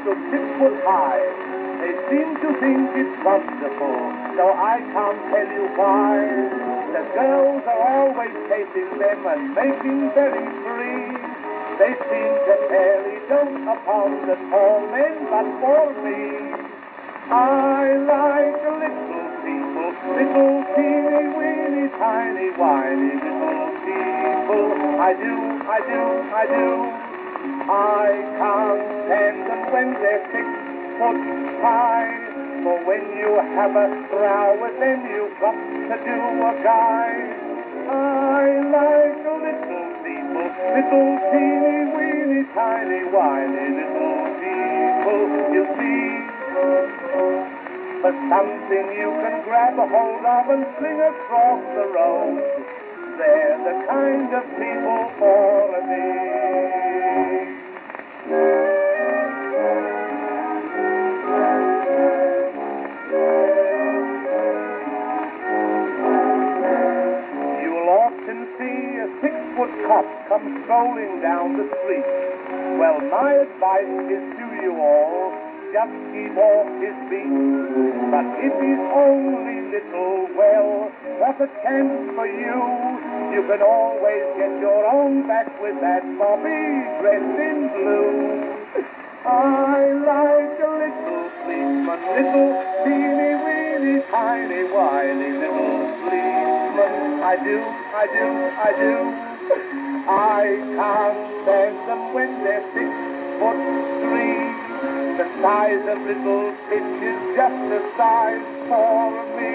to 6 foot high. They seem to think it's wonderful, though I can't tell you why. The girls are always chasing them and making very free. They seem to fairly dote upon the tall men, but for me, I like little people, little teeny weeny tiny whiny little people. I do. I can't stand them when they're 6 foot high. For when you have a row with them, you've got to do a guy. I like little people, little teeny weeny tiny whiny little people. You see, but something you can grab a hold of and fling across the road. They're the kind of people for me. You'll often see a 6-foot cop come strolling down the street. Well, my advice is to you all, just keep off his beat. But if he's only little, well, what a chance for you. You can always get your own back with that bobby dressed in blue. I like a little policeman, little teeny weeny tiny whiny little policeman. I do. I can't stand them when they're 6'3". The size of little pitch is just the size for me.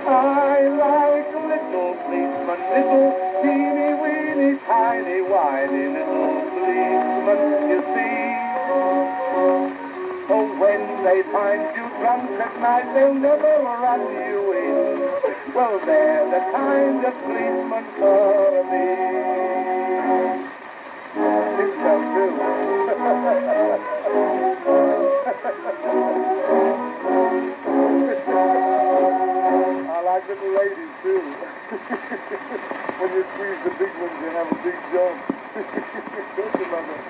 I like a little policeman, little teeny weeny tiny whiny little policeman, you see. So when they find you drunk at night, they'll never run you in. Well, they're the kind of policeman for me. I think so too. I like little ladies too. When you squeeze the big ones, you have a big jump. Don't you love it?